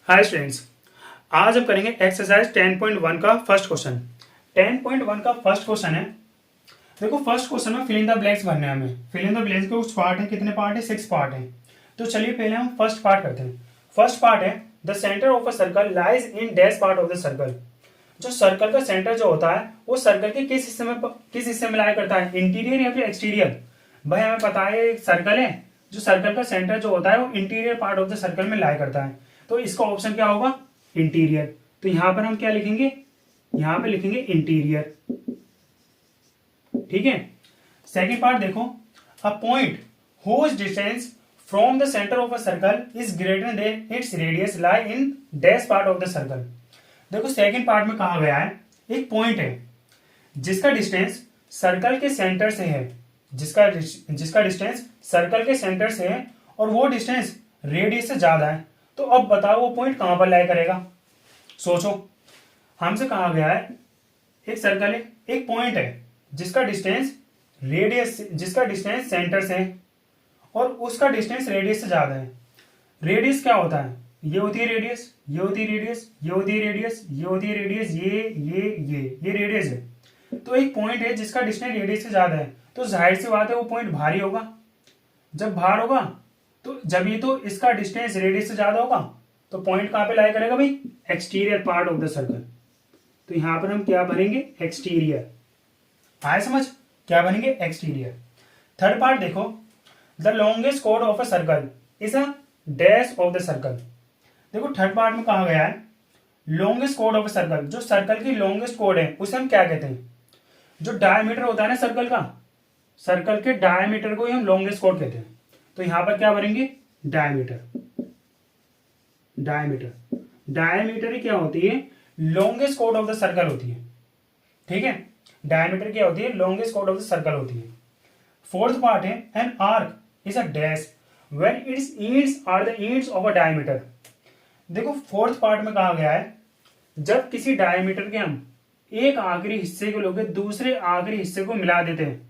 Hi students, आज हम करेंगे एक्सरसाइज 10.1 का फर्स्ट क्वेश्चन। 10.1 का फर्स्ट क्वेश्चन है। देखो, फर्स्ट क्वेश्चन में फिल इन द ब्लैंक्स भरने हैं हमें। फिल इन द ब्लैंक्स के कुछ पार्ट है, कितने पार्ट है? 6 पार्ट है। तो चलिए पहले हम फर्स्ट पार्ट करते हैं। फर्स्ट पार्ट है the centre of a circle lies in dash part of the circle. जो सर्कल का सेंटर जो होता है वो सर्कल के किस हिस्से में लाया करता है? इंटीरियर या फिर एक्सटीरियर? भाई हमें पता है एक सर्कल है, जो सर्कल का सेंटर जो होता है वो interior part of the circle में लाया करता है। तो इसका ऑप्शन क्या होगा? इंटीरियर। तो यहां पर हम क्या लिखेंगे? यहां पे लिखेंगे इंटीरियर। ठीक है। सेकेंड पार्ट देखो, a point whose distance from the center of a circle is greater than its radius lie in dash part of the circle। देखो, सेकेंड पार्ट में कहा गया है एक पॉइंट है जिसका डिस्टेंस सर्कल के सेंटर से है, जिसका डिस्टेंस सर्कल के सेंटर से है और वो डिस्टेंस रेडियस से ज्यादा है। तो अब बताओ वो पॉइंट कहां पर लाई करेगा? सोचो। हमसे कहा गया है एक सर्कल है, एक पॉइंट है जिसका डिस्टेंस सेंटर से है और उसका डिस्टेंस रेडियस से ज्यादा है। रेडियस क्या होता है? ये होती है रेडियस, ये होती है रेडियस, ये होती है रेडियस, ये होती है रेडियस, ये रेडियस है। तो एक पॉइंट है जिसका डिस्टेंस रेडियस से ज्यादा है, तो जाहिर सी बात है वो पॉइंट भारी होगा। जब भार होगा तो जब ये तो इसका डिस्टेंस रेडियस से ज्यादा होगा तो पॉइंट कहां पे लाई करेगा भाई? Exterior part of the circle. तो यहां पर हम क्या भरेंगे? एक्सटीरियर। आए समझ? क्या बनेंगे? एक्सटीरियर। थर्ड पार्ट देखो, द लॉन्गेस्ट कोड of a circle is a dash of the circle. देखो, थर्ड पार्ट में कहा गया है लॉन्गेस्ट कोड ऑफ अ सर्कल। जो सर्कल की लॉन्गेस्ट कोड है उसे हम क्या कहते हैं? जो डायमीटर होता है ना सर्कल का, सर्कल के डायमीटर को ही हम लॉन्गेस्ट कोड कहते हैं। तो यहां पर क्या भरेंगे? डायमीटर। डायमीटर डायमीटर क्या होती है? लॉन्गेस्ट कोड ऑफ द सर्कल होती है। ठीक है। डायमीटर क्या होती है? लॉन्गेस्ट कोड ऑफ द सर्कल होती है। फोर्थ पार्ट है an arc is a dash when its ends are the ends of a diameter. देखो, फोर्थ पार्ट में कहा गया है जब किसी डायमीटर के हम एक आखिरी हिस्से को लेकर दूसरे आखिरी हिस्से को मिला देते हैं।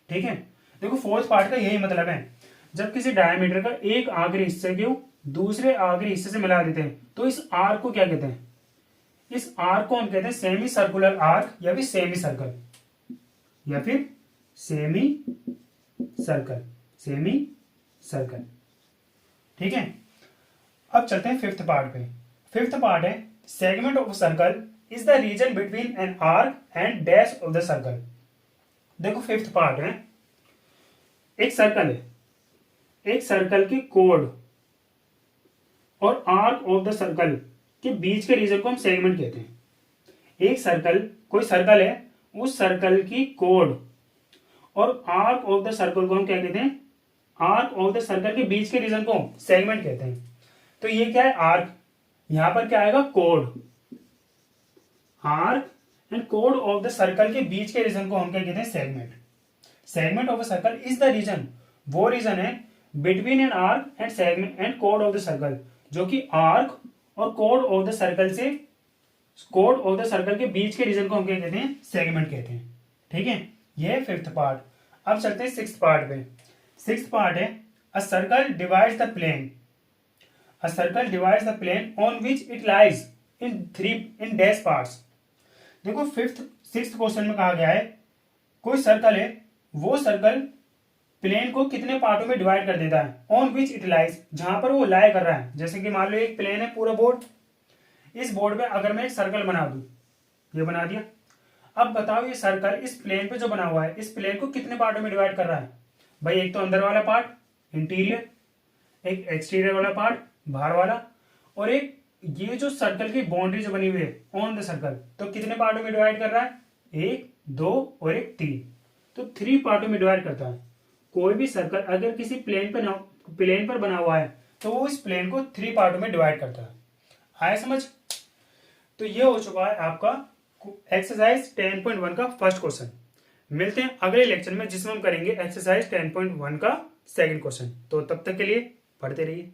ठीक है। देखो, फोर्थ पार्ट का यही मतलब है, जब किसी डायमीटर का एक आखिरी हिस्से को दूसरे आखिरी हिस्से से मिला देते हैं तो इस आर्क को क्या कहते हैं? इस आर्क को हम कहते हैं सेमी सर्कुलर आर्क या फिर सेमी सर्कल या फिर सेमी सर्कल। Semi circle. ठीक है। अब चलते हैं फिफ्थ पार्ट पे। फिफ्थ पार्ट है segment of circle is the region between an arc and dash of the circle. देखो, फिफ्थ पार्ट है एक सर्कल है, एक सर्कल की कोड और आर्क ऑफ द सर्कल के बीच के रीजन को हम सेगमेंट कहते हैं। एक सर्कल, कोई सर्कल है, उस सर्कल की कोड और आर्क ऑफ द सर्कल को हम क्या कहते हैं? आर्क ऑफ द सर्कल के बीच के रीजन को सेगमेंट कहते हैं। तो ये क्या है? आर्क। यहां पर क्या आएगा? कोड। आर्क एंड कोड ऑफ द सर्कल के बीच के रीजन को हम क्या कहते हैं? Segment. Segment of a circle is the region, वो रीजन है between an arc and segment and कोड ऑफ द सर्कल, जो कि आर्क और कोड ऑफ द सर्कल से, कोड ऑफ द सर्कल के बीच के रीजन को हम क्या कहते हैं? सेगमेंट कहते हैं। ठीक है। ये है फिफ्थ पार्ट। अब चलते हैं सिक्स्थ पार्ट पे। सिक्स्थ पार्ट है a circle divides the plane. A circle divides the plane on which it lies in dash parts. देखो, सिक्स्थ क्वेश्चन में कहा गया है कोई सर्कल है, वो सर्कल प्लेन को कितने पार्टों में डिवाइड कर देता है? ऑन विच इट लाइज, जहां पर वो लाई कर रहा है। जैसे कि मान लो एक प्लेन है, पूरा बोर्ड, इस बोर्ड पे अगर मैं एक सर्कल बना दूं, ये बना दिया। अब बताओ ये सर्कल इस प्लेन पे जो बना हुआ है, इस प्लेन को कितने पार्टों में डिवाइड कर रहा है? भाई एक तो अंदर वाला पार्ट इंटीरियर, एक एक्सटीरियर वाला पार्ट बाहर वाला, और एक ये जो सर्कल की बाउंड्री जो बनी हुई है ऑन द सर्कल, तो कितने पार्टों में डिवाइड कर रहा है? एक, दो और एक, तीन। तो 3 पार्टों में डिवाइड करता है। कोई भी सर्कल अगर किसी प्लेन पर बना हुआ है तो वो इस प्लेन को 3 पार्टों में डिवाइड करता है। आया समझ? तो ये हो चुका है आपका एक्सरसाइज 10.1 का फर्स्ट क्वेश्चन। मिलते हैं अगले लेक्चर में जिसमें हम करेंगे एक्सरसाइज 10.1 का सेकंड क्वेश्चन। तो तब तक के लिए पढ़ते रहिए।